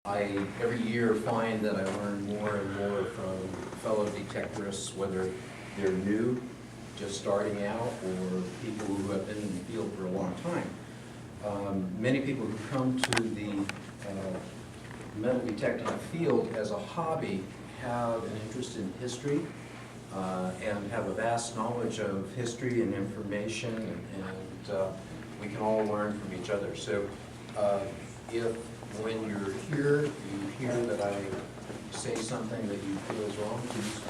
I, every year, find that I learn more and more from fellow detectorists, whether they're new, just starting out, or people who have been in the field for a long time. Many people who come to the metal detecting field as a hobby have an interest in history and have a vast knowledge of history and information, and we can all learn from each other. So if when you're here, you hear that I say something that you feel is wrong, please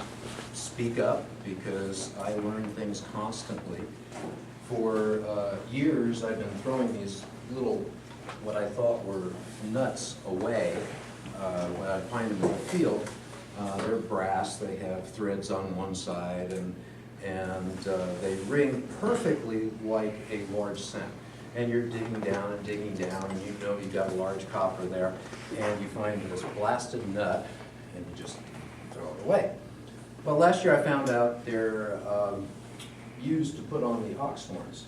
speak up, because I learn things constantly. For years, I've been throwing these little, what I thought were nuts away when I find them in the field. They're brass, they have threads on one side, and they ring perfectly like a large cent. And you're digging down, and you know you've got a large copper there, and you find this blasted nut, and you just throw it away. Well, last year I found out they're used to put on the ox horns.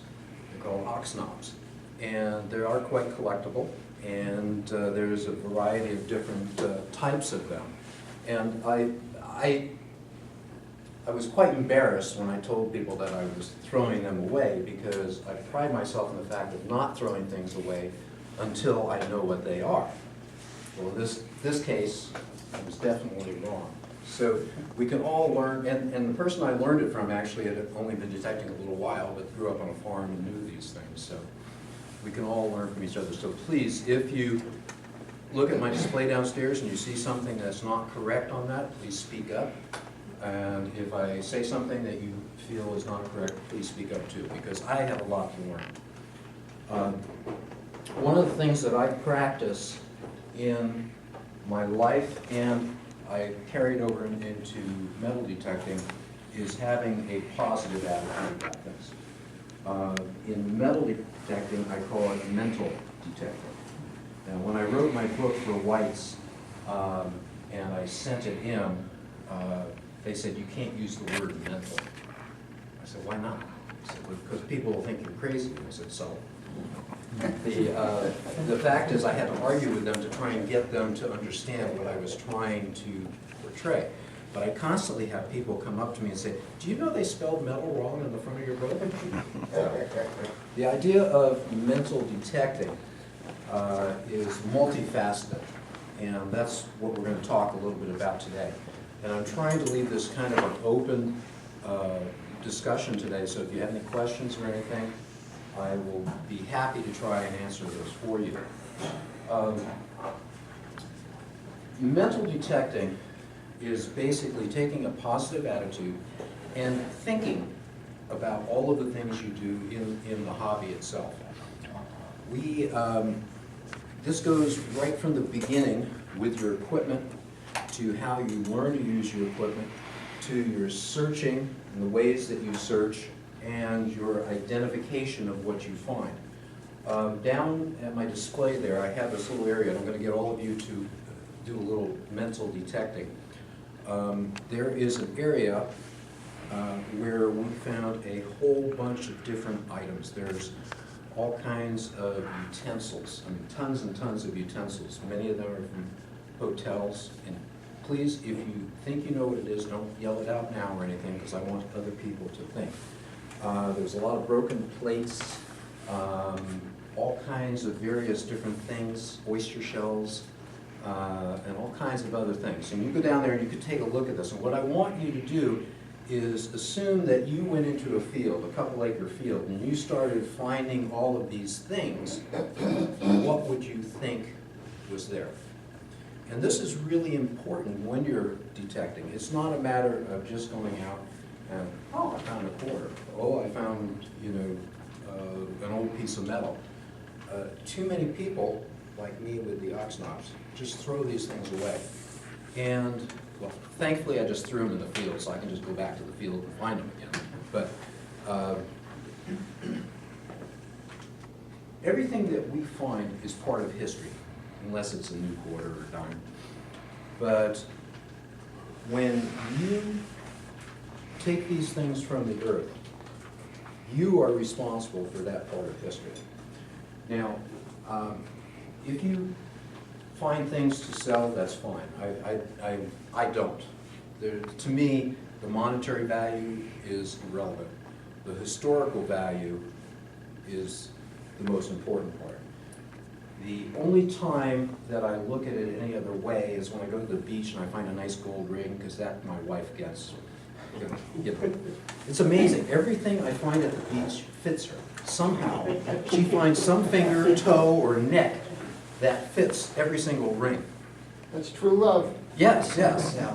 They're called ox knobs, and they are quite collectible, and there's a variety of different types of them. And I was quite embarrassed when I told people that I was throwing them away, because I pride myself in the fact of not throwing things away until I know what they are. Well, in this case, I was definitely wrong. So we can all learn, and the person I learned it from actually had only been detecting a little while, but grew up on a farm and knew these things. So we can all learn from each other. So please, if you look at my display downstairs and you see something that's not correct on that, please speak up. And if I say something that you feel is not correct, please speak up too, because I have a lot to learn. One of the things that I practice in my life, and I carried over into metal detecting, is having a positive attitude about things. In metal detecting, I call it mental detecting. Now, when I wrote my book for whites and I sent it in, they said, you can't use the word mental. I said, why not? I said, because people will think you're crazy. I said, so. The fact is I had to argue with them to try and get them to understand what I was trying to portray. But I constantly have people come up to me and say, do you know they spelled metal wrong in the front of your book? The idea of mental detecting is multifaceted, and that's what we're going to talk a little bit about today. And I'm trying to leave this kind of an open discussion today, so if you have any questions or anything, I will be happy to try and answer those for you. Mental detecting is basically taking a positive attitude and thinking about all of the things you do in the hobby itself. This goes right from the beginning with your equipment, to how you learn to use your equipment, to your searching and the ways that you search, and your identification of what you find. Down at my display there, I have this little area, and I'm going to get all of you to do a little mental detecting. There is an area where we found a whole bunch of different items. There's all kinds of utensils, I mean tons and tons of utensils. Many of them are from hotels. And please, if you think you know what it is, don't yell it out now or anything, because I want other people to think. There's a lot of broken plates, all kinds of various different things, oyster shells, and all kinds of other things. And you go down there and you can take a look at this. And what I want you to do is assume that you went into a field, a couple-acre field, and you started finding all of these things. What would you think was there? And this is really important when you're detecting. It's not a matter of just going out and, oh, I found a quarter. Oh, I found, an old piece of metal. Too many people, like me with the ox knobs, just throw these things away. And, well, thankfully I just threw them in the field, so I can just go back to the field and find them again. But everything that we find is part of history, unless it's a new quarter or dime. But when you take these things from the earth, you are responsible for that part of history. Now, if you find things to sell, that's fine. I don't. To me, the monetary value is irrelevant. The historical value is the most important part. The only time that I look at it any other way is when I go to the beach and I find a nice gold ring, because that my wife gets. It's amazing. Everything I find at the beach fits her. Somehow, she finds some finger, toe, or neck that fits every single ring. That's true love. Yes, yes, yeah.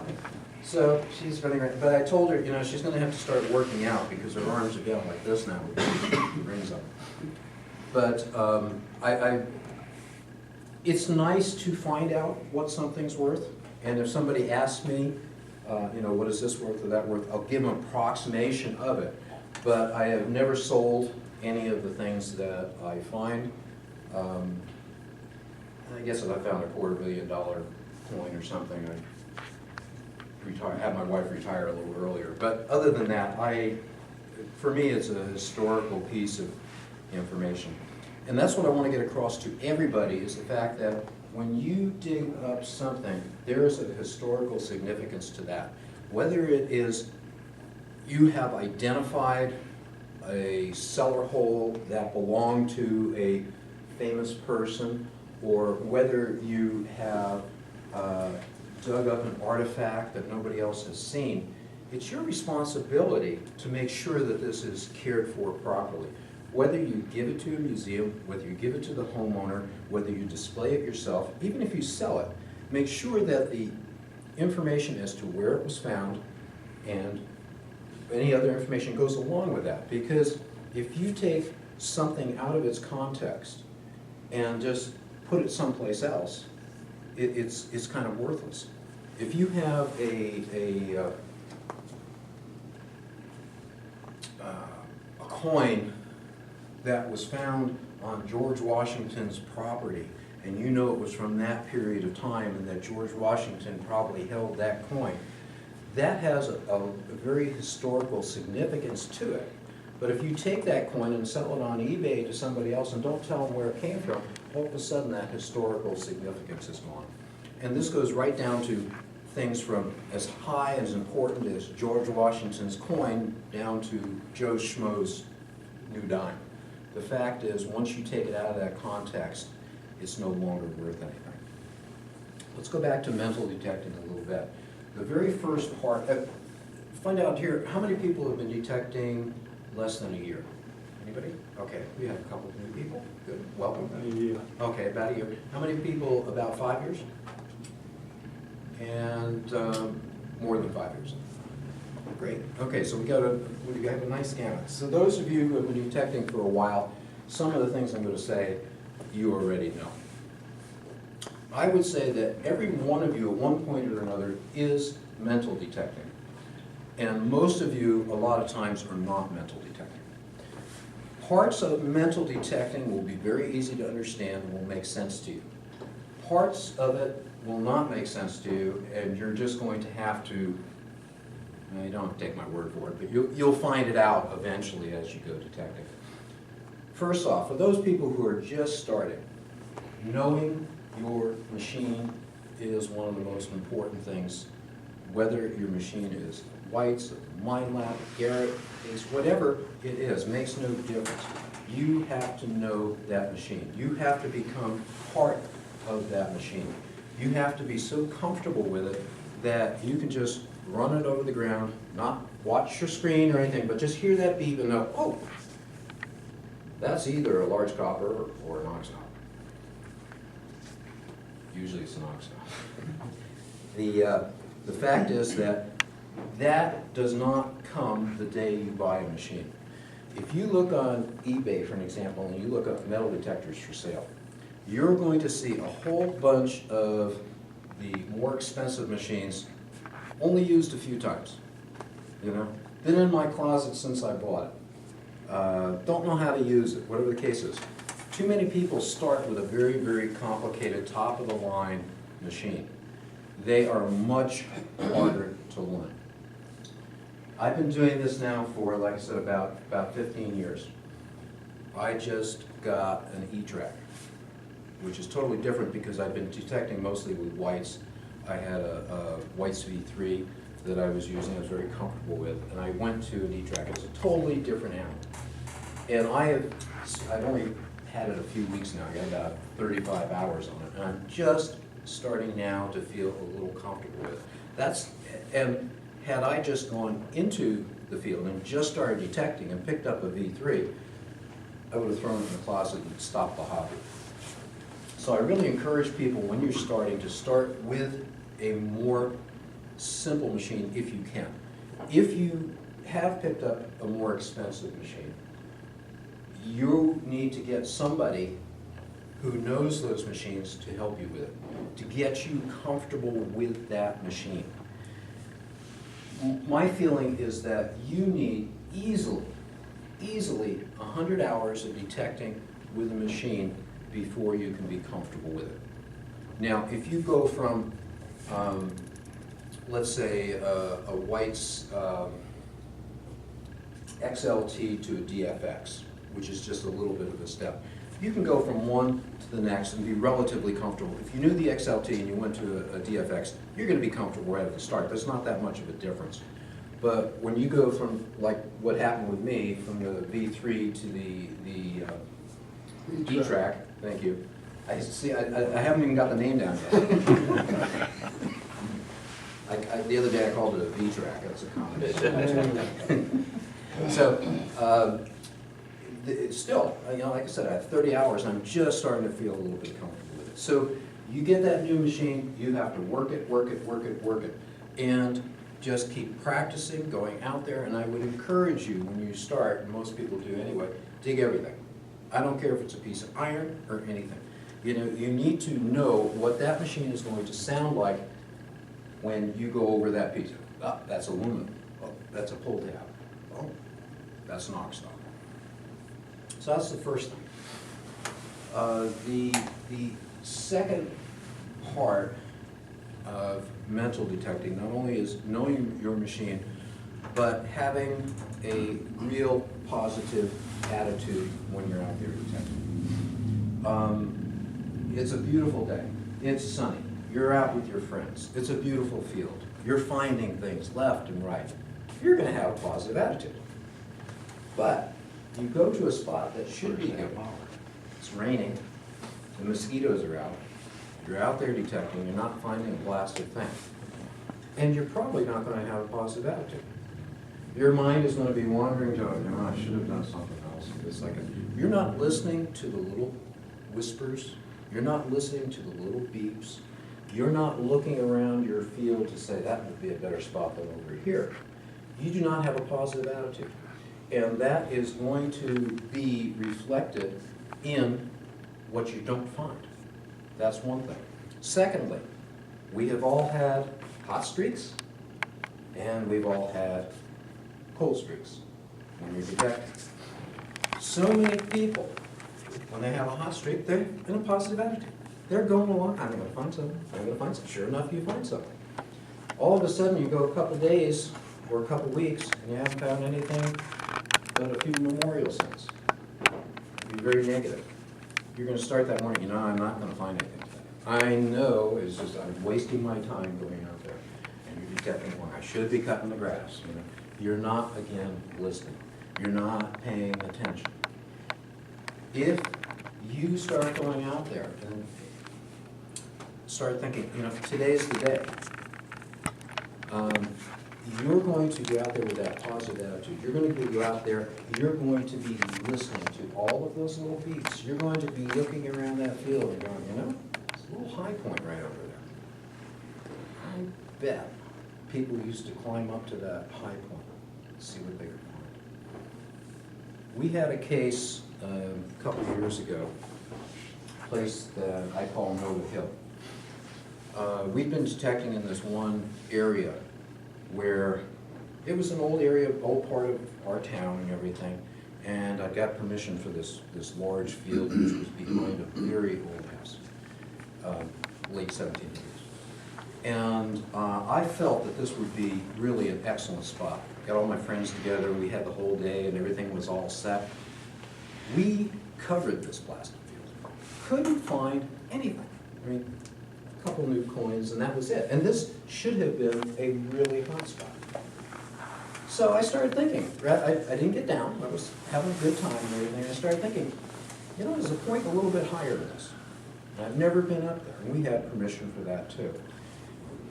So she's running around, but I told her, you know, she's gonna have to start working out because her arms are getting like this now, with the rings on. But it's nice to find out what something's worth, and if somebody asks me, you know, what is this worth or that worth, I'll give them an approximation of it. But I have never sold any of the things that I find. I guess if I found a $250 million coin or something, I'd have my wife retire a little earlier. But other than that, for me, it's a historical piece of information. And that's what I want to get across to everybody, is the fact that when you dig up something, there is a historical significance to that. Whether it is you have identified a cellar hole that belonged to a famous person, or whether you have dug up an artifact that nobody else has seen, it's your responsibility to make sure that this is cared for properly. Whether you give it to a museum, whether you give it to the homeowner, whether you display it yourself, even if you sell it, make sure that the information as to where it was found and any other information goes along with that. Because if you take something out of its context and just put it someplace else, it's kind of worthless. If you have a coin that was found on George Washington's property, and you know it was from that period of time and that George Washington probably held that coin, that has a very historical significance to it. But if you take that coin and sell it on eBay to somebody else and don't tell them where it came from, all of a sudden that historical significance is gone. And this goes right down to things from as high and as important as George Washington's coin down to Joe Schmo's new dime. The fact is, once you take it out of that context, it's no longer worth anything. Let's go back to mental detecting a little bit. The very first part, find out here, how many people have been detecting less than a year? Anybody? Okay, we have a couple of new people. Good, welcome. About a year. Okay, about a year. How many people about 5 years? And more than 5 years. Great. Okay, so we have a nice gamut. So those of you who have been detecting for a while, some of the things I'm going to say, you already know. I would say that every one of you at one point or another is mental detecting. And most of you, a lot of times, are not mental detecting. Parts of mental detecting will be very easy to understand and will make sense to you. Parts of it will not make sense to you, and you're just going to have to, you don't have to take my word for it, but you'll find it out eventually as you go detecting. First off, for those people who are just starting, knowing your machine is one of the most important things, whether your machine is White's, Minelab, Garrett, Ace, whatever it is, makes no difference. You have to know that machine. You have to become part of that machine. You have to be so comfortable with it that you can just run it over the ground, not watch your screen or anything, but just hear that beep and know, oh, that's either a large copper or an ox copper. Usually it's an ox copper. The fact is that does not come the day you buy a machine. If you look on eBay, for an example, and you look up metal detectors for sale, you're going to see a whole bunch of the more expensive machines only used a few times. You know, been in my closet since I bought it. Don't know how to use it, whatever the case is. Too many people start with a very, very complicated top-of-the-line machine. They are much harder to learn. I've been doing this now for, like I said, about 15 years. I just got an Etrack. which is totally different because I've been detecting mostly with whites. I had a whites V3 that I was using, I was very comfortable with, and I went to an Etrack. It's a totally different animal. And I've only had it a few weeks now. I got about 35 hours on it, and I'm just starting now to feel a little comfortable with it. And had I just gone into the field and just started detecting and picked up a V3, I would have thrown it in the closet and stopped the hobby. So I really encourage people, when you're starting, to start with a more simple machine if you can. If you have picked up a more expensive machine, you need to get somebody who knows those machines to help you with it, to get you comfortable with that machine. My feeling is that you need easily 100 hours of detecting with a machine before you can be comfortable with it. Now, if you go from, let's say, a White's XLT to a DFX, which is just a little bit of a step, you can go from one to the next and be relatively comfortable. If you knew the XLT and you went to a DFX, you're going to be comfortable right at the start. There's not that much of a difference. But when you go from, like what happened with me, from the V3 to the Etrack, thank you. I haven't even got the name down yet. The other day I called it a V-Track. That's a combination. So, still, like I said, I have 30 hours and I'm just starting to feel a little bit comfortable with it. So you get that new machine, you have to work it, and just keep practicing, going out there. And I would encourage you, when you start, and most people do anyway, dig everything. I don't care if it's a piece of iron or anything. You know, you need to know what that machine is going to sound like when you go over that piece. Oh, that's aluminum. Oh, that's a pull tab. Oh, that's knock stock. So that's the first thing. The second part of mental detecting not only is knowing your machine, but having a real positive attitude when you're out there detecting. It's a beautiful day. It's sunny. You're out with your friends. It's a beautiful field. You're finding things left and right. You're going to have a positive attitude. But you go to a spot that should be good. It's raining. The mosquitoes are out. You're out there detecting. You're not finding a blasted thing. And you're probably not going to have a positive attitude. Your mind is going to be wandering to, I should have done something else. It's like you're not listening to the little whispers. You're not listening to the little beeps. You're not looking around your field to say, that would be a better spot than over here. You do not have a positive attitude. And that is going to be reflected in what you don't find. That's one thing. Secondly, we have all had hot streaks, and we've all had cold streaks when you're detecting. So many people, when they have a hot streak, they're in a positive attitude. They're going along, I'm going to find something, I'm going to find something. Sure enough, you find something. All of a sudden, you go a couple days or a couple weeks, and you haven't found anything but a few memorial signs. Be very negative. You're going to start that morning, I'm not going to find anything today. I know it's just, I'm wasting my time going out there. And you're detecting, I should be cutting the grass. You're not, again, listening. You're not paying attention. If you start going out there and start thinking, today's the day, you're going to go out there with that positive attitude. You're going to go out there, you're going to be listening to all of those little beats. You're going to be looking around that field and going, it's a little high point right over there. I bet people used to climb up to that high point and see what they could find. We had a case a couple of years ago, a place that I call Nova Hill. We've been detecting in this one area where it was an old area, old part of our town and everything, and I got permission for this large field which was behind a very old house, late 1700s. And I felt that this would be really an excellent spot. Got all my friends together, we had the whole day and everything was all set. We covered this blasted field. couldn't find anything. I mean, a couple new coins and that was it. And this should have been a really hot spot. So I started thinking, I didn't get down, I was having a good time and everything. I started thinking, you know, there's a point a little bit higher than this. And I've never been up there, and we had permission for that too.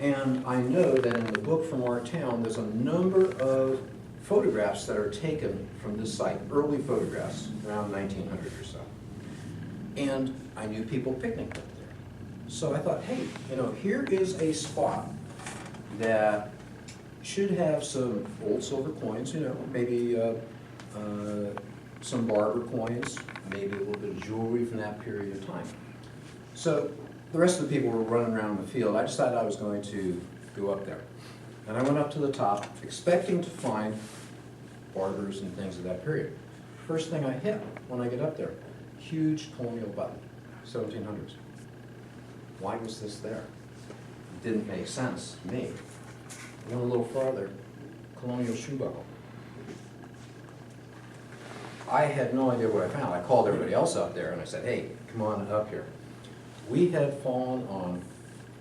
And I know that in the book from our town, there's a number of photographs that are taken from this site, early photographs, around 1900 or so. And I knew people picnicked up there. So I thought, hey, you know, here is a spot that should have some old silver coins, you know, maybe some barber coins, maybe a little bit of jewelry from that period of time. So the rest of the people were running around the field. I decided I was going to go up there. And I went up to the top, expecting to find barbers and things of that period. First thing I hit when I get up there, huge Colonial button, 1700s. Why was this there? It didn't make sense to me. I went a little farther, Colonial shoe buckle. I had no idea what I found. I called everybody else up there and I said, hey, come on up here. We had fallen on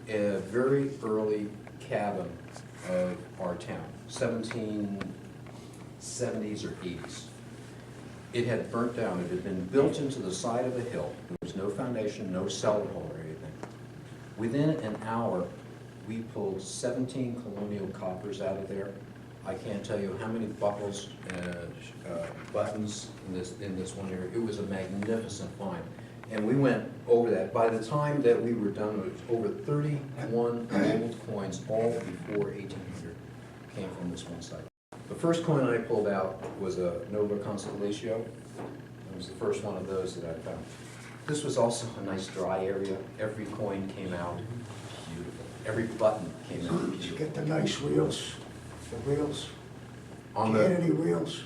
a very early cabin of our town, 1770s or 80s. It had burnt down. It had been built into the side of a hill. There was no foundation, no cellar hole or anything. Within an hour, we pulled 17 Colonial coppers out of there. I can't tell you how many buckles and buttons in this one area. It was a magnificent find. And we went over that. By the time that we were done, it was over 31 old coins, all before 1800, came from this one site. The first coin I pulled out was a Nova Constellatio. It was the first one of those that I found. This was also a nice dry area. Every coin came out beautiful. Every button came out Did you beautiful. get the nice wheels? The wheels? On Did you get the, any wheels?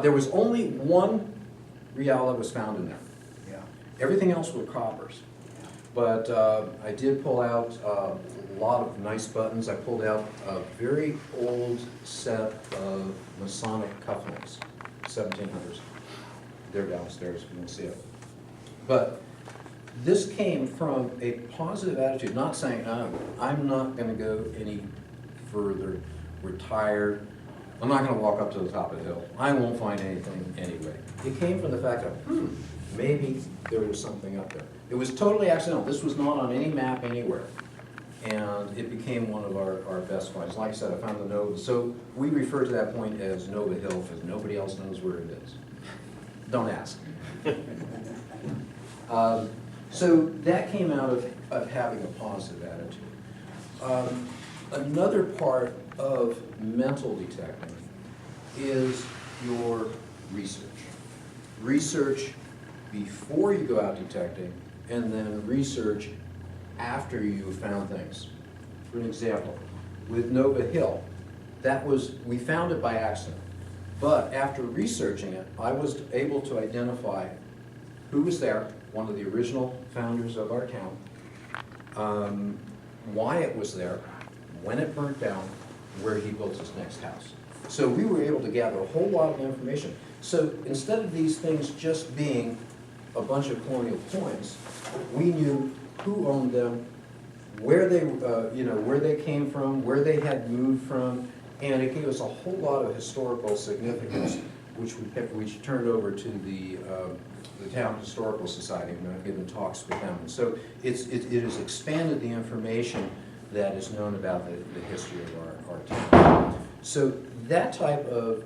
there was only one real that was found in there. Yeah. Everything else were coppers. But I did pull out a lot of nice buttons. I pulled out a very old set of Masonic Cufflinks, 1700s. They're downstairs if you want to see it. But this came from a positive attitude, not saying, I'm not going to go any further, we're tired, I'm not going to walk up to the top of the hill, I won't find anything anyway. It came from the fact that, maybe there was something up there. It was totally accidental. This was not on any map anywhere. And it became one of our best finds. Like I said, I found the Nova. So we refer to that point as Nova Hill because nobody else knows where it is. Don't ask. So that came out of having a positive attitude. Another part of mental detecting is your research. Research before you go out detecting, and then research after you found things. For an example, with Nova Hill, we found it by accident. But after researching it, I was able to identify who was there, one of the original founders of our town, why it was there, when it burnt down, where he built his next house. So we were able to gather a whole lot of information. So instead of these things just being a bunch of Colonial coins, we knew who owned them, where they, where they came from, where they had moved from, and it gave us a whole lot of historical significance, which we turned over to the Town Historical Society, and I've given talks with them. And so it has expanded the information that is known about the history of our town. So that type of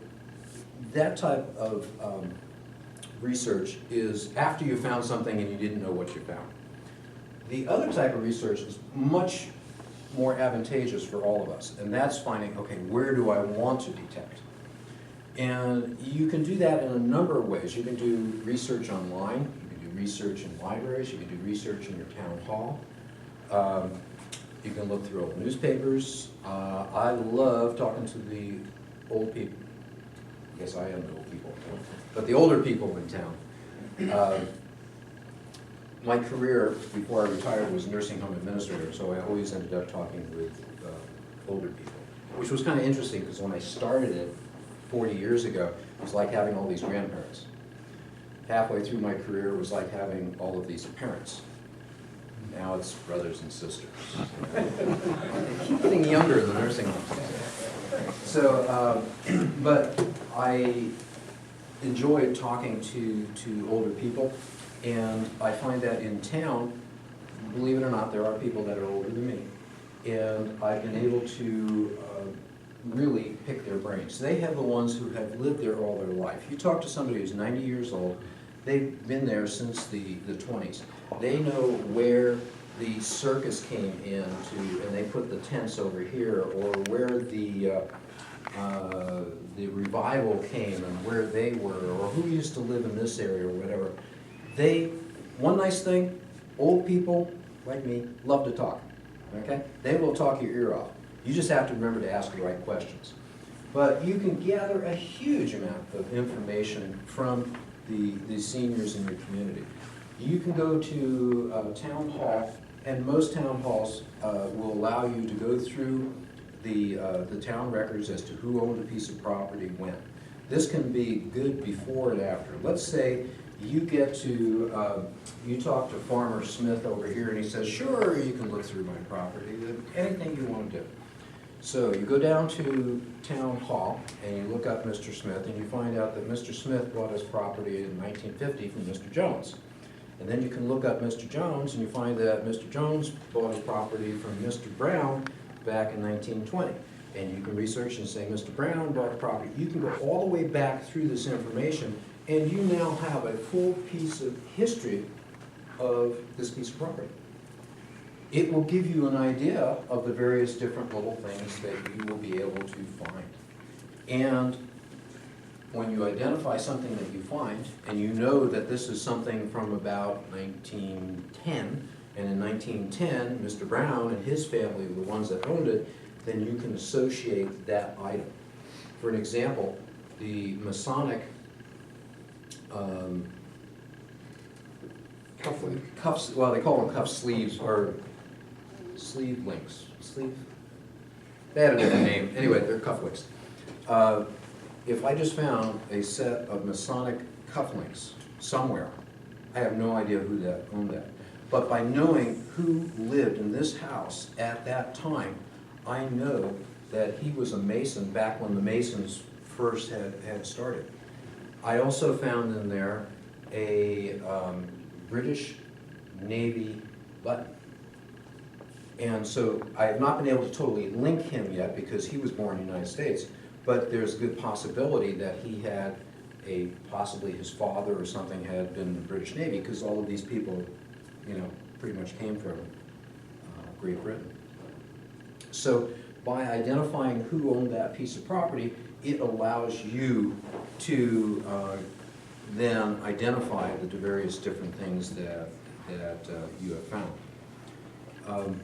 research is after you found something and you didn't know what you found. The other type of research is much more advantageous for all of us, and that's finding, okay, where do I want to detect? And you can do that in a number of ways. You can do research online, you can do research in libraries, you can do research in your town hall. You can look through old newspapers. I love talking to the old people. I guess I am the old people, but the older people in town. My career before I retired was nursing home administrator, so I always ended up talking with older people, which was kind of interesting because when I started it 40 years ago, it was like having all these grandparents. halfway through my career, it was like having all of these parents. Now it's brothers and sisters. They keep getting younger in the nursing home. So, but I enjoy talking to older people, and I find that in town, believe it or not, there are people that are older than me, and I've been able to really pick their brains. They have the ones who have lived there all their life. You talk to somebody who's 90 years old, they've been there since the 20s. They know where the circus came into, and they put the tents over here, or where the revival came and where they were, or who used to live in this area or whatever. One nice thing, old people like me love to talk, okay? They will talk your ear off. You just have to remember to ask the right questions. But you can gather a huge amount of information from the seniors in your community. You can go to a town hall, and most town halls will allow you to go through the town records as to who owned a piece of property when. This can be good before and after. Let's say you get to, you talk to Farmer Smith over here, and he says, sure, you can look through my property, anything you want to do. So you go down to town hall, and you look up Mr. Smith, and you find out that Mr. Smith bought his property in 1950 from Mr. Jones. And then you can look up Mr. Jones, and you find that Mr. Jones bought his property from Mr. Brown back in 1920. And you can research and say, Mr. Brown bought the property. You can go all the way back through this information, and you now have a full piece of history of this piece of property. It will give you an idea of the various different little things that you will be able to find. And when you identify something that you find, and you know that this is something from about 1910, and in 1910, Mr. Brown and his family were the ones that owned it, then you can associate that item. For an example, the Masonic cuffs, well, they call them cuff sleeves, or sleeve links. They had a different name. Anyway, they're cufflinks. If I just found a set of Masonic cufflinks somewhere, I have no idea who that owned that. But by knowing who lived in this house at that time, I know that he was a Mason back when the Masons first had started. I also found in there a British Navy button. And so I have not been able to totally link him yet because he was born in the United States, but there's a good possibility that he had possibly his father or something had been in the British Navy, because all of these people, you know, pretty much came from Great Britain. So by identifying who owned that piece of property, it allows you to then identify the various different things that you have found.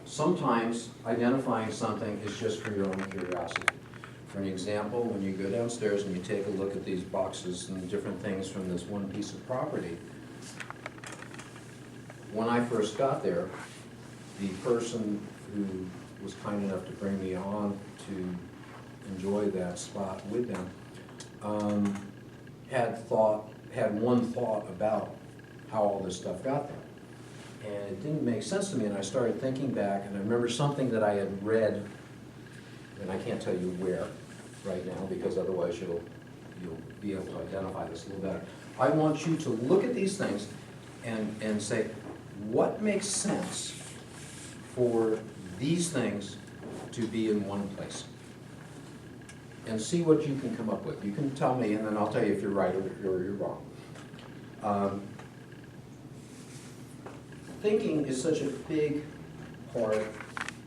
Sometimes identifying something is just for your own curiosity. For an example, when you go downstairs and you take a look at these boxes and different things from this one piece of property, when I first got there, the person who was kind enough to bring me on to enjoy that spot with them had one thought about how all this stuff got there. And it didn't make sense to me, and I started thinking back, and I remember something that I had read, and I can't tell you where right now, because otherwise you'll be able to identify this a little better. I want you to look at these things and say, what makes sense for these things to be in one place? And see what you can come up with. You can tell me, and then I'll tell you if you're right or you're wrong. Thinking is such a big part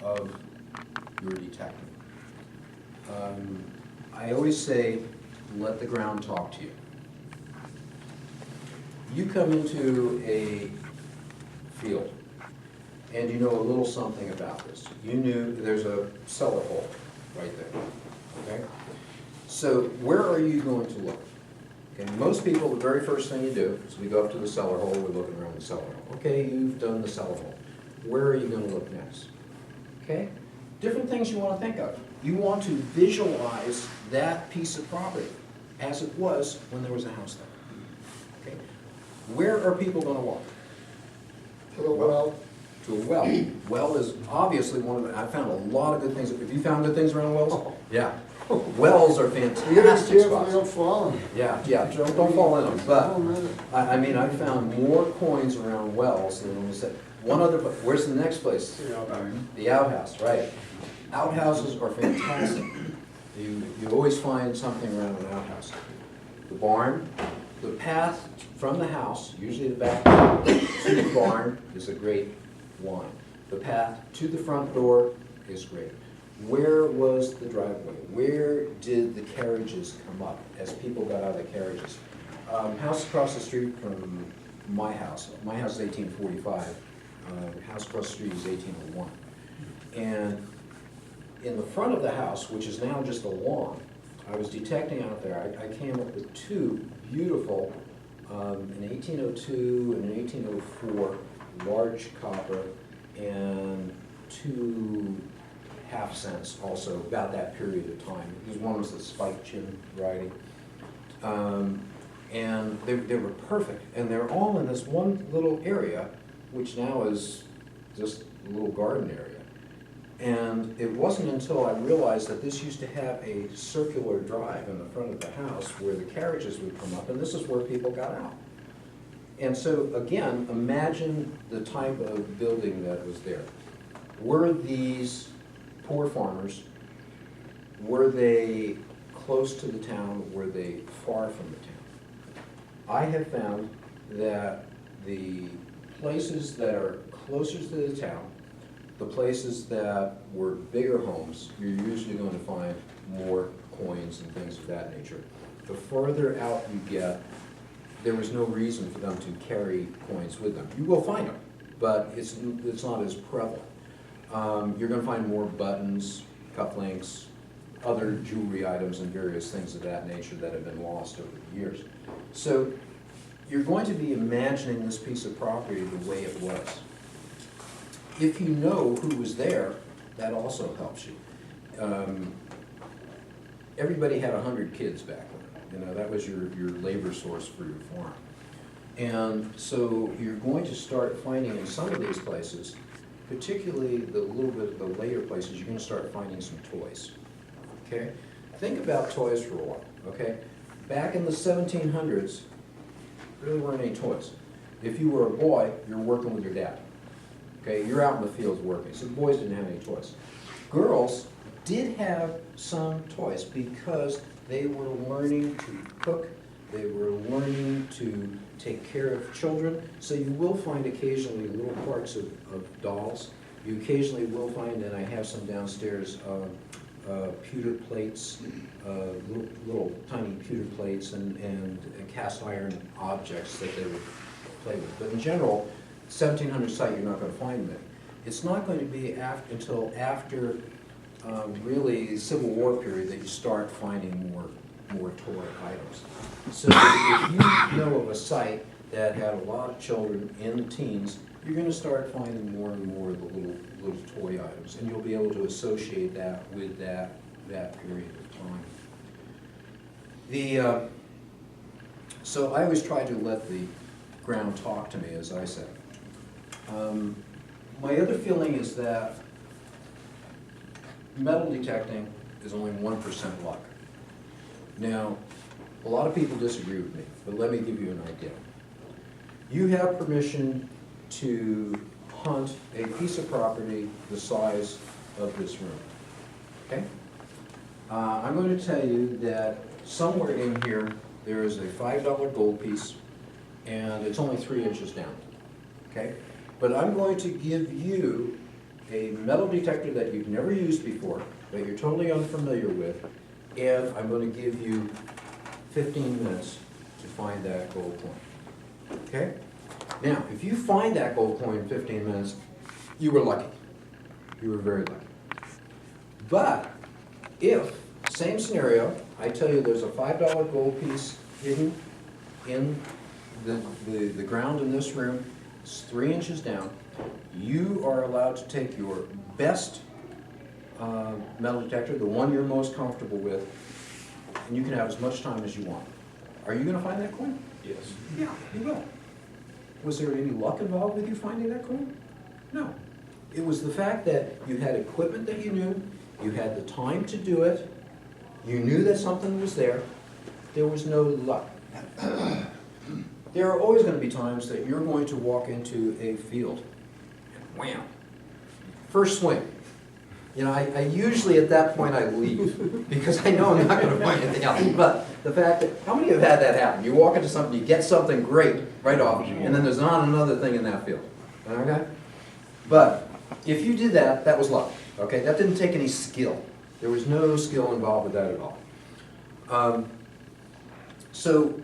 of your detective. I always say, let the ground talk to you. You come into a field, and you know a little something about this. You knew there's a cellar hole right there, okay? So where are you going to look? Okay, most people, the very first thing you do is we go up to the cellar hole, we're looking around the cellar hole. Okay, you've done the cellar hole. Where are you going to look next? Okay, different things you want to think of. You want to visualize that piece of property as it was when there was a house there. Where are people gonna walk? To the well. To a well. Well is obviously one of the, I found a lot of good things. Have you found good things around wells? Yeah. Wells are You gotta fantastic be careful you spots. don't fall in. Yeah, don't fall in them, but Oh, man. I mean, I found more coins around wells than when we said. One other, where's the next place? The outhouse, right. Outhouses are fantastic. You always find something around an outhouse. The barn, the path from the house, usually the back door, to the barn is a great one. The path to the front door is great. Where was the driveway? Where did the carriages come up as people got out of the carriages? House across the street from my house is 1845. House across the street is 1801. And in the front of the house, which is now just a lawn, I was detecting out there, I came up with two beautiful, an 1802 and an 1804, large copper, and two half-cents also, about that period of time. One was the spike chin variety. And they were perfect, and they're all in this one little area, which now is just a little garden area. And it wasn't until I realized that this used to have a circular drive in the front of the house where the carriages would come up, and this is where people got out. And so, again, imagine the type of building that was there. Were these poor farmers, were they close to the town, were they far from the town? I have found that the places that are closer to the town, the places that were bigger homes, you're usually going to find more coins and things of that nature. The further out you get, there was no reason for them to carry coins with them. You will find them, but it's not as prevalent. You're going to find more buttons, cufflinks, other jewelry items and various things of that nature that have been lost over the years. So you're going to be imagining this piece of property the way it was. If you know who was there, that also helps you. Everybody had 100 kids back then. You know, that was your labor source for your farm. And so you're going to start finding in some of these places, particularly the little bit of the later places, you're going to start finding some toys. Okay? Think about toys for a while, okay? Back in the 1700s, there really weren't any toys. If you were a boy, you're working with your dad. Okay, you're out in the fields working, so the boys didn't have any toys. Girls did have some toys because they were learning to cook, they were learning to take care of children, so you will find occasionally little parts of dolls. You occasionally will find, and I have some downstairs, pewter plates, little tiny pewter plates and cast iron objects that they would play with. But in general, 1700 site, you're not going to find them. It's not going to be until after really the Civil War period that you start finding more toy items. So if you know of a site that had a lot of children in the teens, you're going to start finding more and more of the little toy items, and you'll be able to associate that with that period of time. So I always try to let the ground talk to me, as I said. My other feeling is that metal detecting is only 1% luck. Now, a lot of people disagree with me, but let me give you an idea. You have permission to hunt a piece of property the size of this room, okay? I'm going to tell you that somewhere in here there is a $5 gold piece, and it's only 3 inches down, okay? But I'm going to give you a metal detector that you've never used before, that you're totally unfamiliar with, and I'm going to give you 15 minutes to find that gold coin, okay? Now, if you find that gold coin in 15 minutes, you were lucky. You were very lucky. But if, same scenario, I tell you there's a $5 gold piece hidden in the ground in this room, it's 3 inches down, you are allowed to take your best metal detector, the one you're most comfortable with, and you can have as much time as you want. Are you going to find that coin? Yes. Yeah, you will. Was there any luck involved with you finding that coin? No. It was the fact that you had equipment that you knew, you had the time to do it, you knew that something was there, there was no luck. There are always going to be times that you're going to walk into a field, and wham, first swing. You know, I usually at that point I leave, because I know I'm not going to find anything else. But the fact that, how many have had that happen? You walk into something, you get something great right off, and then there's not another thing in that field. Okay? But if you did that, that was luck. Okay? That didn't take any skill. There was no skill involved with that at all. So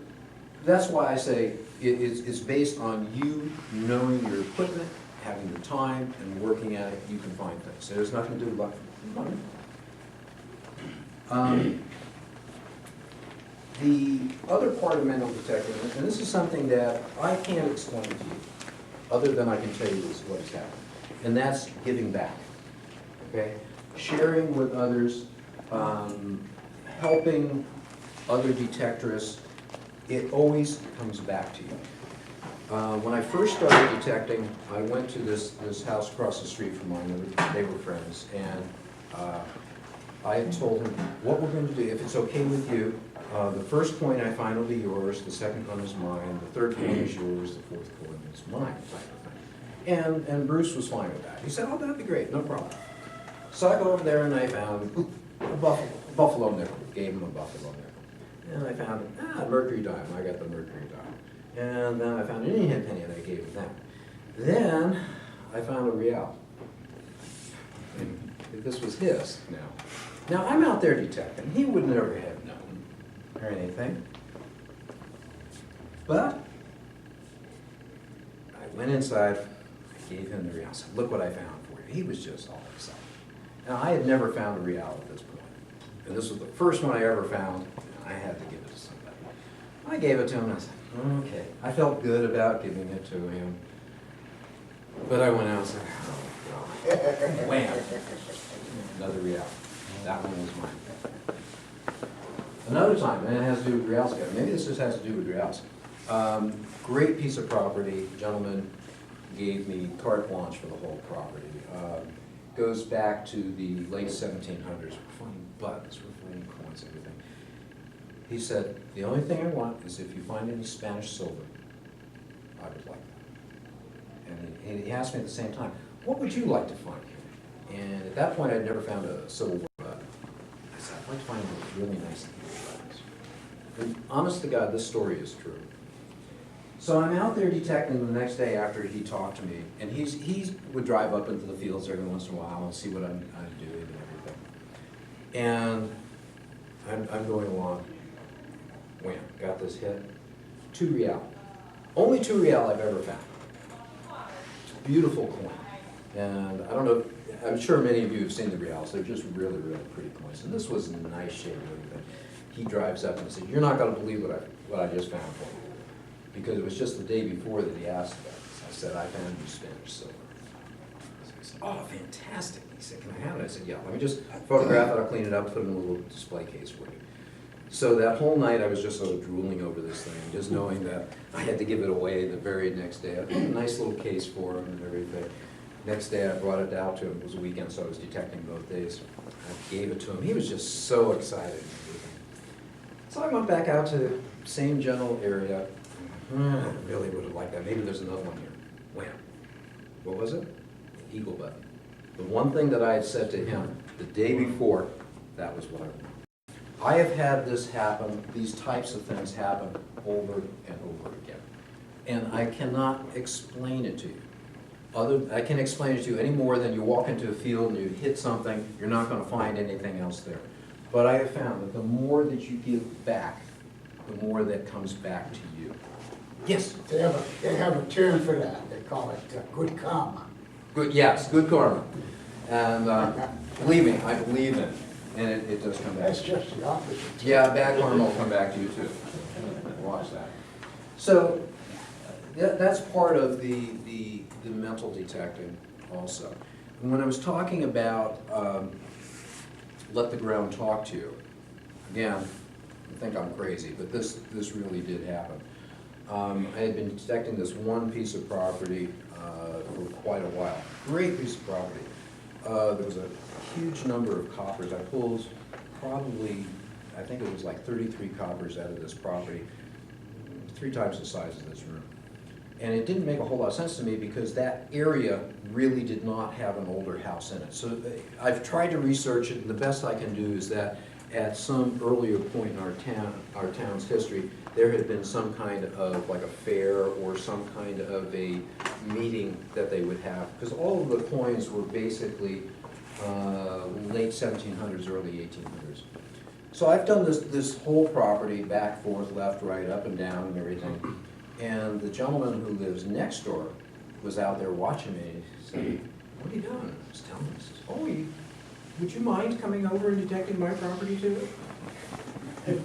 that's why I say it's based on you knowing your equipment, having the time, and working at it. You can find things. There's nothing to do with luck. The other part of mental detecting, and this is something that I can't explain to you, other than I can tell you this is what has happened, and that's giving back. Okay, sharing with others, helping other detectorists. It always comes back to you. When I first started detecting, I went to this house across the street from mine. They were friends, and I had told him what we're going to do. If it's okay with you, the first coin I find will be yours, the second one is mine, the third coin is yours, the fourth coin is mine, type of thing. And Bruce was fine with that. He said, oh, that'd be great, no problem. So I go over there and I found a buffalo nickel, gave him a buffalo nickel. And I found a mercury dime, I got the mercury dime. And then I found an Indian penny and I gave him that. Then I found a real. And this was his now. Now I'm out there detecting. He would never have known or anything. But I went inside, I gave him the real. I said, look what I found for you. He was just all excited. Now I had never found a real at this point. And this was the first one I ever found. I had to give it to somebody. I gave it to him and I said, okay. I felt good about giving it to him. But I went out and said, oh God. Wham. Another real. That one was mine. Another time, and it has to do with reals again. Maybe this just has to do with reals. Great piece of property. Gentleman gave me carte blanche for the whole property. Goes back to the late 1700s. We're finding buttons, we're finding coins, everything. He said, the only thing I want is if you find any Spanish silver, I would like that. And he asked me at the same time, what would you like to find here? And at that point, I'd never found a Civil War button. I said, I'd like to find those really nice buttons. And honest to God, this story is true. So I'm out there detecting the next day after he talked to me, and he would drive up into the fields every once in a while and see what I'm doing and everything. And I'm going along. Wham, got this hit. 2 real. Only 2 real I've ever found. It's a beautiful coin. And I don't know, I'm sure many of you have seen the reals. They're just really, really pretty coins. And this was in nice shape and everything. He drives up and says, you're not going to believe what I just found for you. Because it was just the day before that he asked about this. I said, I found you Spanish silver. So he said, oh, fantastic. He said, can I have it? I said, yeah, let me just photograph it, I'll clean it up, put it in a little display case for you. So that whole night I was just sort of drooling over this thing, just knowing that I had to give it away the very next day. I had a nice little case for him and everything. Next day I brought it out to him. It was a weekend, so I was detecting both days. I gave it to him. He was just so excited. So I went back out to the same general area. I really would have liked that. Maybe there's another one here. Wham. What was it? The eagle button. The one thing that I had said to him the day before, that was what I wanted. I have had this happen, these types of things happen over and over again. And I cannot explain it to you. I can't explain it to you any more than you walk into a field and you hit something, you're not going to find anything else there. But I have found that the more that you give back, the more that comes back to you. Yes? They have a term for that. They call it good karma. Good, yes, good karma. And believe me, I believe in it. And it does come back. That's just the opposite. Yeah, bad karma will come back to you too. Watch that. So that's part of the mental detecting also. And when I was talking about let the ground talk to you, again, I think I'm crazy, but this really did happen. I had been detecting this one piece of property for quite a while. Great piece of property. There was a huge number of coppers. I pulled probably, I think it was like 33 coppers out of this property, 3 times the size of this room. And it didn't make a whole lot of sense to me because that area really did not have an older house in it. So I've tried to research it, and the best I can do is that at some earlier point in our town's history, there had been some kind of like a fair or some kind of a meeting that they would have, because all of the coins were basically late 1700s, early 1800s. So I've done this whole property, back, forth, left, right, up and down and everything. And the gentleman who lives next door was out there watching me. He said, "What are you doing?" I was telling him, he says, "Oh, would you mind coming over and detecting my property too?"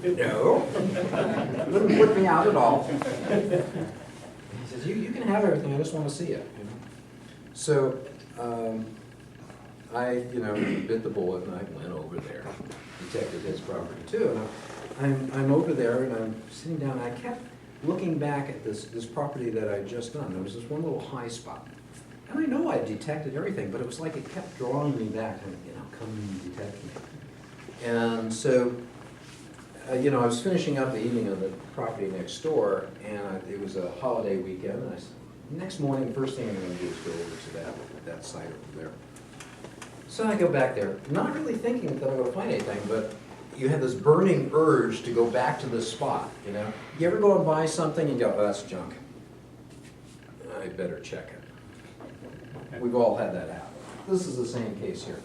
No. Wouldn't put me out at all. He says, you can have everything, I just want to see it. You know? So I bit the bullet and I went over there, detected his property too. And I'm over there and I'm sitting down, and I kept looking back at this property that I'd just done. There was this one little high spot. And I know I detected everything, but it was like it kept drawing me back and, come and detect me. And so, I was finishing up the evening of the property next door, and it was a holiday weekend, and I said, next morning, first thing I'm going to do is go over to that site over there. So I go back there, not really thinking that I'm going to find anything, but you have this burning urge to go back to this spot, You ever go and buy something and go, "Oh, that's junk. I better check it." We've all had that happen. This is the same case here.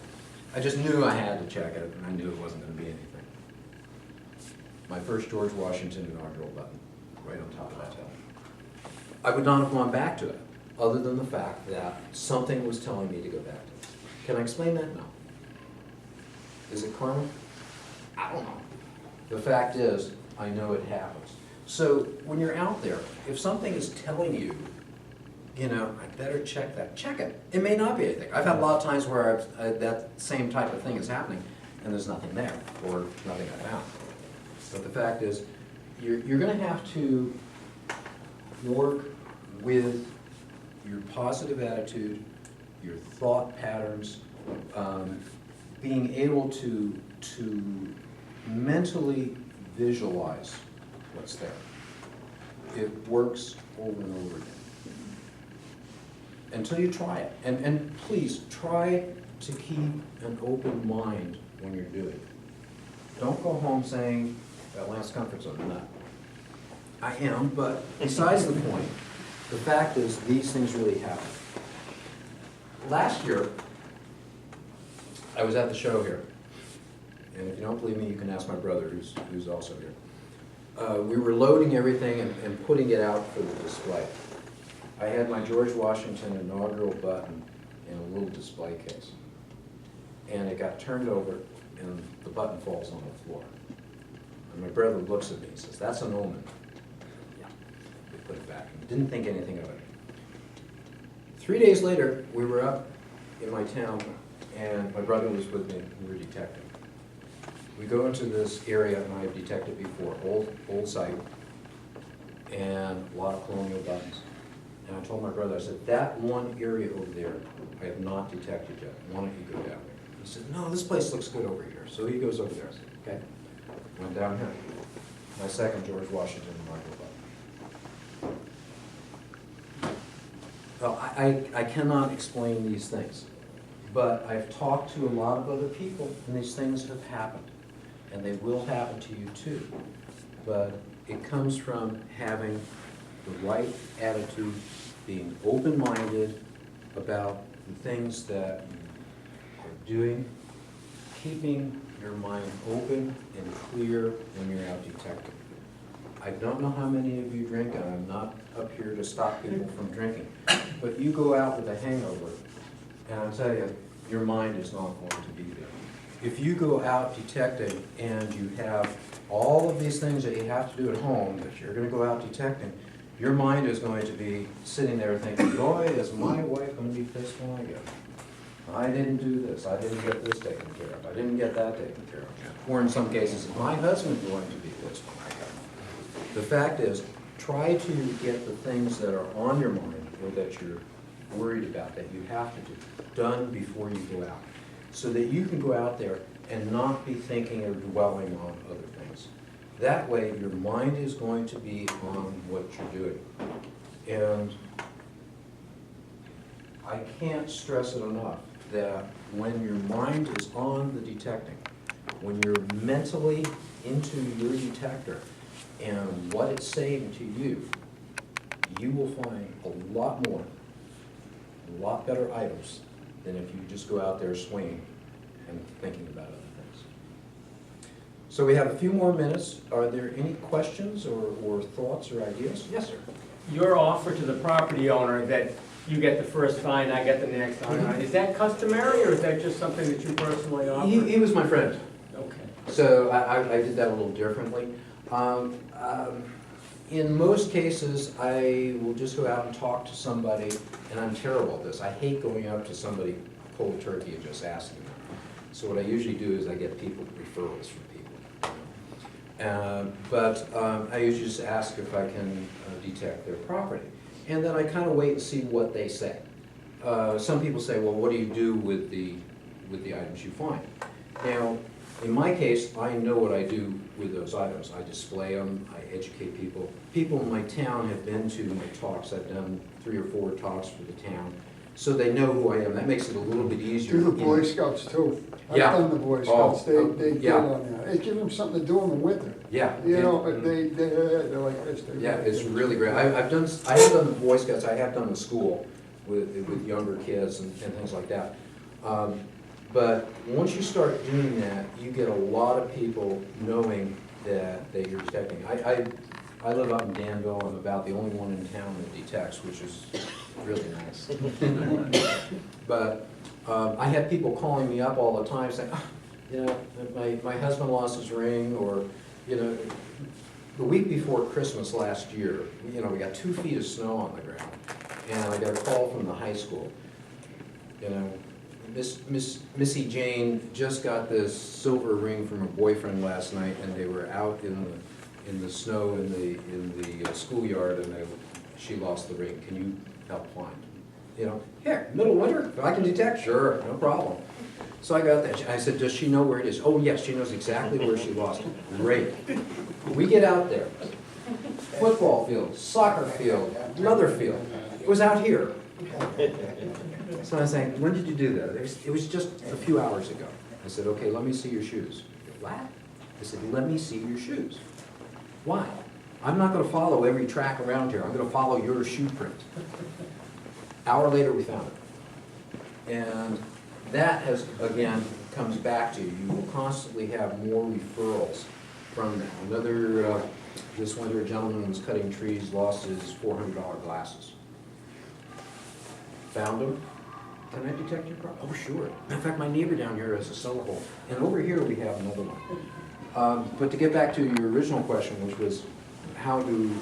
I just knew I had to check it, and I knew it wasn't going to be anything. My first George Washington Inaugural button, right on top of that hill. I would not have gone back to it, other than the fact that something was telling me to go back to it. Can I explain that? No. Is it karma? I don't know. The fact is, I know it happens. So when you're out there, if something is telling you, I better check that, check it. It may not be anything. I've had a lot of times where that same type of thing is happening, and there's nothing there, or nothing I found. But the fact is, you're going to have to work with your positive attitude, your thought patterns, being able to mentally visualize what's there. It works over and over again. Until you try it. And please, try to keep an open mind when you're doing it. Don't go home saying, "That last comfort zone, I'm not." I am, but besides the point, the fact is, these things really happen. Last year, I was at the show here. And if you don't believe me, you can ask my brother, who's also here. We were loading everything and putting it out for the display. I had my George Washington Inaugural button in a little display case. And it got turned over, and the button falls on the floor. And my brother looks at me and says, "That's an omen." Yeah, we put it back. And didn't think anything of it. 3 days later, we were up in my town, and my brother was with me. We were detecting. We go into this area, and I've detected before, old site, and a lot of Colonial buttons. And I told my brother, I said, "That one area over there, I have not detected yet. Why don't you go down there?" He said, "No, this place looks good over here." So he goes over there. I said, "Okay." Went down here. My second George Washington Inaugural button. Well, I cannot explain these things, but I've talked to a lot of other people, and these things have happened, and they will happen to you too. But it comes from having the right attitude, being open-minded about the things that you are doing, keeping your mind open and clear when you're out detecting. I don't know how many of you drink, and I'm not up here to stop people from drinking, but you go out with a hangover, and I'll tell you, your mind is not going to be there. If you go out detecting and you have all of these things that you have to do at home, that you're going to go out detecting, your mind is going to be sitting there thinking, "Boy, is my wife going to be pissed when I get her. I didn't do this, I didn't get this taken care of, I didn't get that taken care of." Or in some cases, "My husband's going to be pissed when I get her." The fact is, try to get the things that are on your mind or that you're worried about, that you have to do, done before you go out, so that you can go out there and not be thinking or dwelling on other things. That way, your mind is going to be on what you're doing. And I can't stress it enough that when your mind is on the detecting, when you're mentally into your detector and what it's saying to you, you will find a lot more, a lot better items than if you just go out there swinging and thinking about other things. So we have a few more minutes. Are there any questions or thoughts or ideas? Yes, sir. Your offer to the property owner that you get the first fine, I get the next, is that customary, or is that just something that you personally offer? He was my friend. Okay. So I did that a little differently. In most cases, I will just go out and talk to somebody, and I'm terrible at this. I hate going up to somebody cold turkey and just asking them. So what I usually do is I get people referrals from people. I usually just ask if I can detect their property. And then I kind of wait and see what they say. Some people say, well, what do you do with the items you find? Now, in my case, I know what I do with those items. I display them, I educate people. People in my town have been to my talks. I've done 3 or 4 talks for the town, so they know who I am. That makes it a little bit easier. Do the Boy Scouts too. Yeah. I've done the Boy Scouts, they get yeah. on that. It gives them something to do in the winter. Yeah. You know, they're like this. Yeah, it's really great. I have done the Boy Scouts, I have done the school with younger kids and things like that. But once you start doing that, you get a lot of people knowing that you're detecting. I live out in Danville. I'm about the only one in town that detects, which is really nice. But I have people calling me up all the time saying, oh, you know, my husband lost his ring, or, you know, the week before Christmas last year, you know, we got 2 feet of snow on the ground, and I got a call from the high school. You know, Missy Jane just got this silver ring from her boyfriend last night, and they were out in the snow in the schoolyard, and she lost the ring. Can you help find? You know, here, middle winter, if I can detect, sure, no problem. So I got that. I said, does she know where it is? Oh yes, she knows exactly where she lost it. Great. We get out there. Football field, soccer field, another field. It was out here. So I was saying, when did you do that? It was just a few hours ago. I said, okay, let me see your shoes. What? I said, let me see your shoes. Why? I'm not going to follow every track around here. I'm going to follow your shoe print. Hour later, we found it. And that has, again, comes back to you will constantly have more referrals from that. Another, this winter, a gentleman was cutting trees, lost his $400 glasses. Found them. Can I detect your problem? Oh, sure. In fact, my neighbor down here has a cellar hole. And over here we have another one. But to get back to your original question, which was how do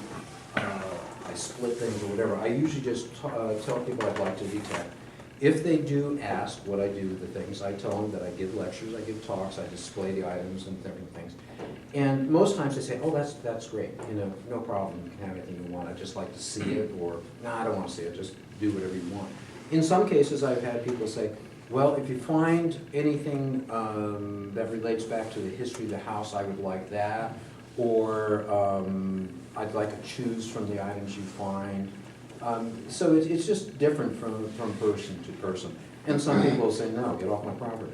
I split things or whatever, I usually just tell people I'd like to detect. If they do ask what I do with the things, I tell them that I give lectures, I give talks, I display the items and different things. And most times they say, oh, that's great, you know, no problem, you can have anything you want, I'd just like to see it, or, no, I don't want to see it, just do whatever you want. In some cases, I've had people say, well, if you find anything that relates back to the history of the house, I would like that, or I'd like to choose from the items you find. So it's just different from person to person. And some people will say, no, get off my property.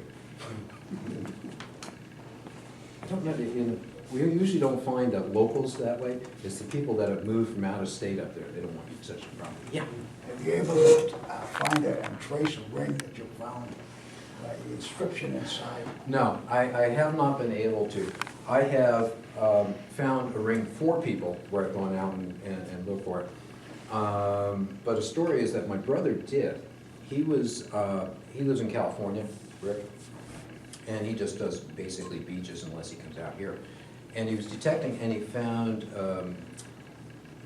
I don't know, we usually don't find that locals that way. It's the people that have moved from out of state up there. They don't want such a property. Yeah. Have you able to find and trace a ring that you found, the inscription inside? No, I have not been able to. I have found a ring for people where I've gone out and looked for it. But a story is that my brother did. He lives in California, Rick, and he just does basically beaches unless he comes out here. And he was detecting, and he found it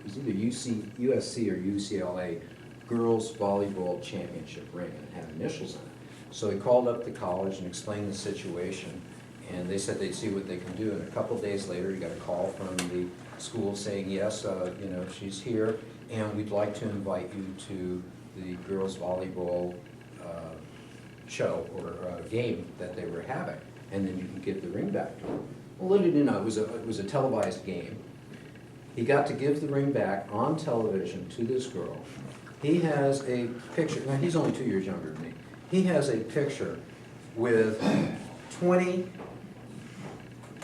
was either USC or UCLA girls volleyball championship ring, and it had initials in it. So he called up the college and explained the situation, And they said they'd see what they can do, and a couple days later, he got a call from the school saying, yes, you know, she's here, and we'd like to invite you to the girls' volleyball show or game that they were having, and then you can give the ring back to her. Well, little did you know, it was a televised game. He got to give the ring back on television to this girl. He has a picture, now he's only 2 years younger than me. He has a picture with 20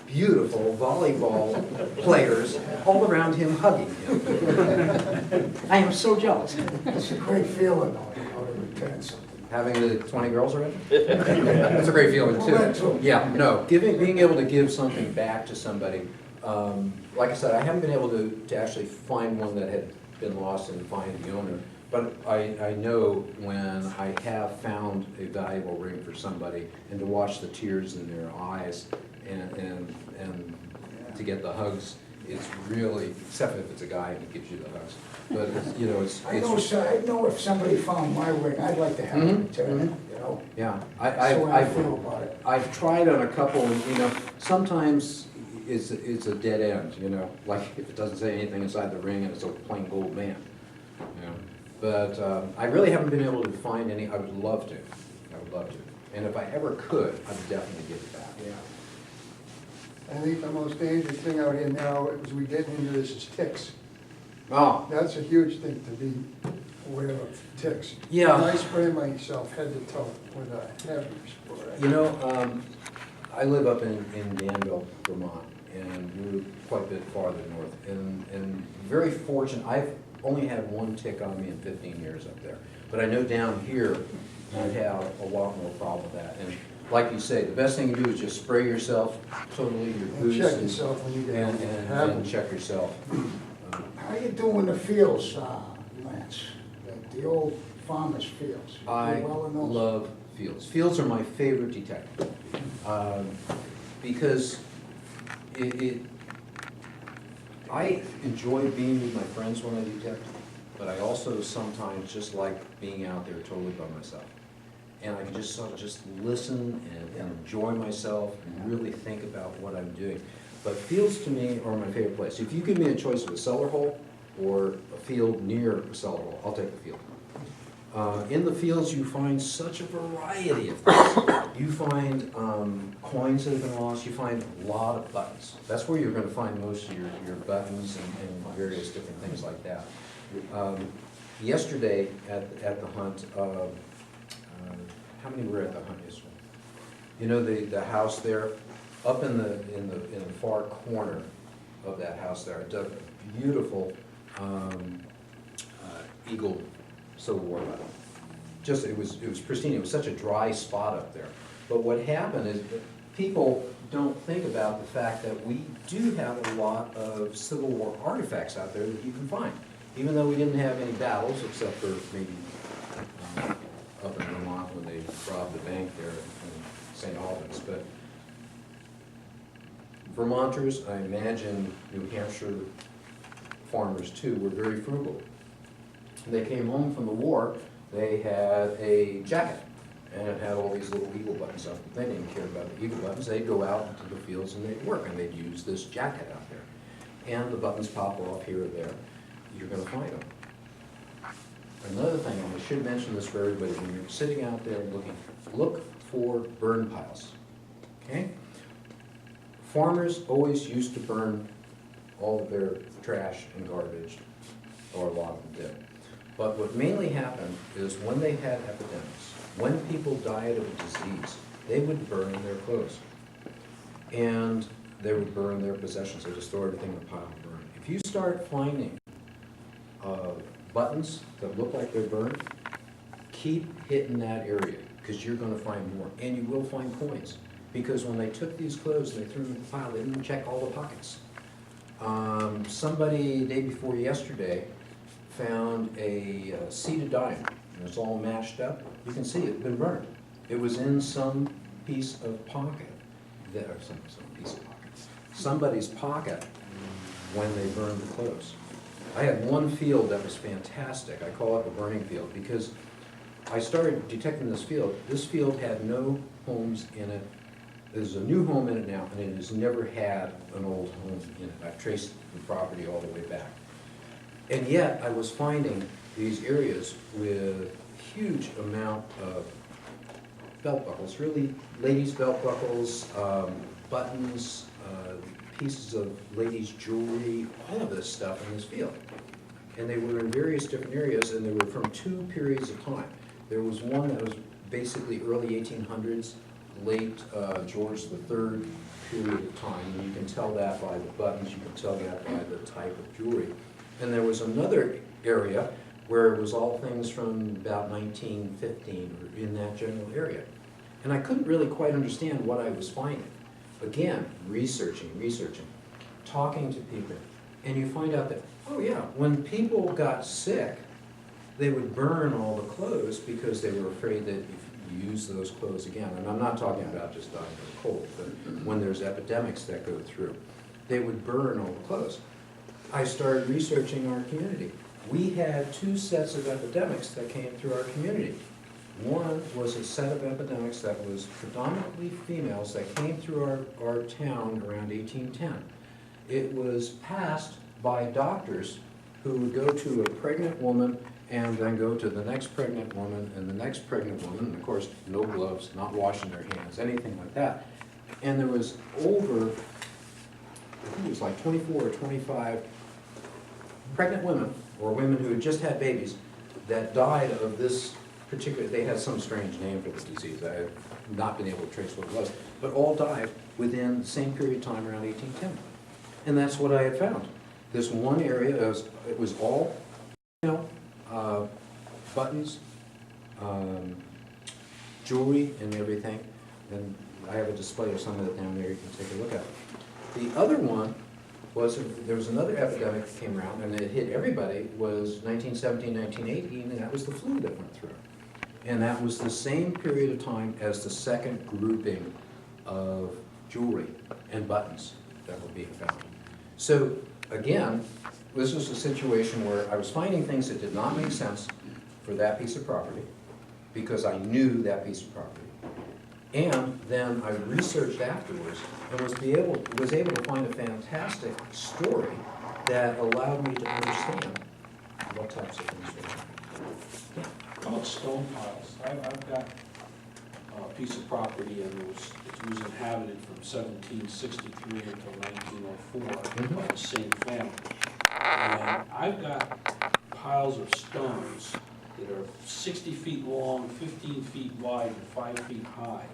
beautiful volleyball players all around him hugging him. I am so jealous. It's a great feeling, though, you know, to return something. Having the 20 girls already? That's a great feeling Well, that too. too. Yeah, no, being able to give something back to somebody, like I said, I haven't been able to actually find one that had been lost and find the owner, but I know when I have found a valuable ring for somebody, and to watch the tears in their eyes and to get the hugs, it's really, except if it's a guy and he gives you the hugs. But it's, you know, I know if somebody found my ring, I'd like to have it returned, you know? yeah. That's the way I feel about it. I've tried on a couple, and, you know, sometimes it's a dead end, you know, like if it doesn't say anything inside the ring and it's a plain gold band, you know. But I really haven't been able to find any. I would love to. I would love to. And if I ever could, I would definitely give it back. Yeah. I think the most dangerous thing out here now, as we get into this, is ticks. Oh, That's a huge thing to be aware of, ticks. Yeah. And I spray myself head to toe with a heavy spray. you know, I live up in Danville, Vermont, and we're quite a bit farther north. And very fortunate. I've only had one tick on me in 15 years up there. But I know down here, you have a lot more problem with that. And like you say, the best thing to do is just spray yourself totally, your And boots. check yourself when you get And, home. and, Have and them. check yourself. How you doing the fields, Lance? The old farmers' fields? You I do well in those? love fields. Fields are my favorite detective. Because I enjoy being with my friends when I detect, but I also sometimes just like being out there totally by myself. And I can just sort of just listen and enjoy myself and really think about what I'm doing. But fields to me are my favorite place. If you give me a choice of a cellar hole or a field near a cellar hole, I'll take the field. In the fields, you find such a variety of things. You find coins that have been lost. You find a lot of buttons. That's where you're going to find most of your buttons and various different things like that. Yesterday at the hunt, how many were at the hunt yesterday? You know the house there, up in the far corner of that house there, I dug a beautiful eagle Civil War button. Just it was pristine. It was such a dry spot up there. But what happened is that people don't think about the fact that we do have a lot of Civil War artifacts out there that you can find, even though we didn't have any battles except for maybe up in Vermont when they robbed the bank there in St. Albans. But Vermonters, I imagine New Hampshire farmers too, were very frugal. They came home from the war, they had a jacket, and it had all these little eagle buttons on it. They didn't care about the eagle buttons. They'd go out into the fields and they'd work, and they'd use this jacket out there. And the buttons pop off here or there. You're going to find them. Another thing, and I should mention this for everybody, when you're sitting out there looking, look for burn piles, okay? Farmers always used to burn all of their trash and garbage, or a lot of them did. But what mainly happened is when they had epidemics, when people died of a disease, they would burn their clothes. And they would burn their possessions. They just throw everything in a pile and burn. If you start finding buttons that look like they're burned, keep hitting that area, because you're going to find more. And you will find coins. Because when they took these clothes and they threw them in the pile, they didn't check all the pockets. Somebody, day before yesterday, found a seated diamond, and it's all mashed up. You can see it had been burned. It was in some piece of pocket, or some piece of pocket, somebody's pocket when they burned the clothes. I had one field that was fantastic. I call it the burning field because I started detecting this field. This field had no homes in it There's a new home in it now, and it has never had an old home in it. I've traced the property all the way back. And yet, I was finding these areas with huge amount of belt buckles, really ladies' belt buckles, buttons, pieces of ladies' jewelry, all of this stuff in this field. And they were in various different areas, and they were from two periods of time. There was one that was basically early 1800s, late George III period of time. And you can tell that by the buttons, you can tell that by the type of jewelry. And there was another area where it was all things from about 1915 or in that general area. And I couldn't really quite understand what I was finding. Again, researching, talking to people, and you find out that, oh yeah, when people got sick, they would burn all the clothes because they were afraid that if you use those clothes again, and I'm not talking about just dying of cold, but when there's epidemics that go through, they would burn all the clothes. I started researching our community. We had two sets of epidemics that came through our community. One was a set of epidemics that was predominantly females that came through our town around 1810. It was passed by doctors who would go to a pregnant woman and then go to the next pregnant woman and the next pregnant woman, and of course, no gloves, not washing their hands, anything like that. And there was over, I think it was like 24 or 25 pregnant women, or women who had just had babies, that died of this particular, they had some strange name for this disease. I have not been able to trace what it was, but all died within the same period of time around 1810. And that's what I had found. This one area, it was all, buttons, jewelry and everything. And I have a display of some of it down there you can take a look at. The other one was, there was another epidemic that came around, and it hit everybody, was 1917, 1918, and that was the flu that went through. And that was the same period of time as the second grouping of jewelry and buttons that were being found. So again, this was a situation where I was finding things that did not make sense for that piece of property because I knew that piece of property. And then I researched afterwards and was able to find a fantastic story that allowed me to understand what types of things were happening. How about stone piles? I've got a piece of property and it was inhabited from 1763 until 1904 by the same family. And I've got piles of stones that are 60 feet long, 15 feet wide, and 5 feet high.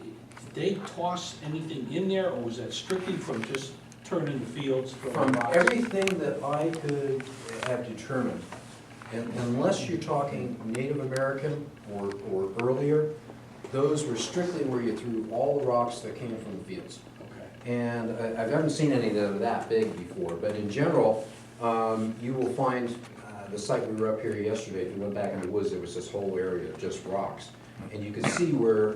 Did they toss anything in there, or was that strictly from just turning the fields? From everything that I could have determined, and unless you're talking Native American or earlier, those were strictly where you threw all the rocks that came from the fields. Okay. And I haven't seen any that are that big before, but in general, you will find the site we were up here yesterday, if you went back in the woods, there was this whole area of just rocks. And you could see where,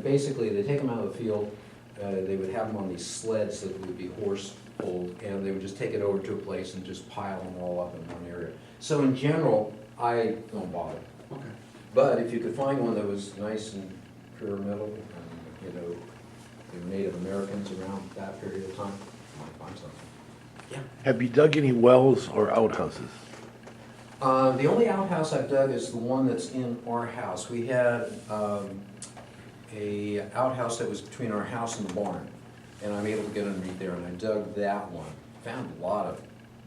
basically they take them out of the field, they would have them on these sleds that would be horse pulled, and they would just take it over to a place and just pile them all up in one area. So in general, I don't bother. Okay. But if you could find one that was nice and pyramidal, and, there were Native Americans around that period of time, you might find something. Yeah. Have you dug any wells or outhouses? The only outhouse I've dug is the one that's in our house. We had a outhouse that was between our house and the barn, and I'm able to get underneath there, and I dug that one. Found a lot of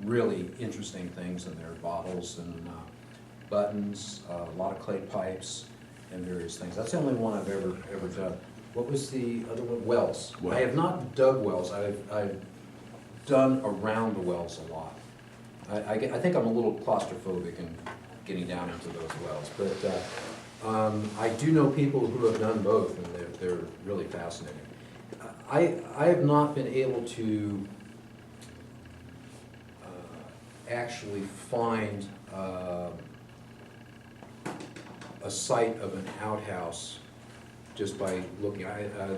really interesting things in there, bottles and buttons, a lot of clay pipes, and various things. That's the only one I've ever done. What was the other one? Wells. I have not dug wells. I've done around the wells a lot. I think I'm a little claustrophobic in getting down into those wells, but I do know people who have done both, and they're really fascinating. I have not been able to actually find a site of an outhouse just by looking.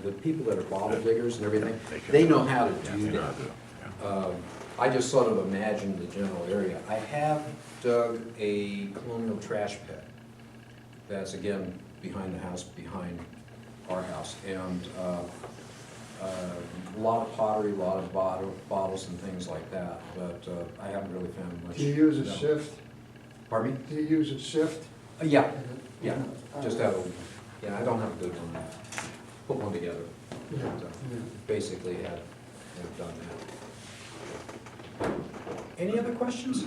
The people that are bottle diggers and everything, they know how to do that. I just sort of imagined the general area. I have dug a Colonial trash pit. That's again behind the house, behind our house. And a lot of pottery, a lot of bottles and things like that, but I haven't really found much. Do you use a no. sift? Pardon me? Do you use a sift? Yeah, yeah, just have a, yeah, I don't have a good one, put one together. Yeah. But, basically have done that. Any other questions?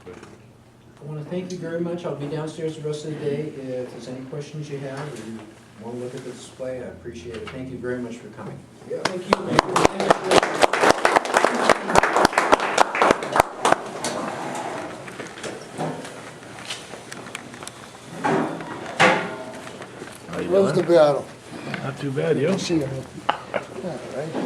I want to thank you very much. I'll be downstairs the rest of the day. If there's any questions you have, or you want to look at the display, I appreciate it. Thank you very much for coming. Yeah. Thank you. How you Where's the doing? battle? Not too bad, you? See you. All right.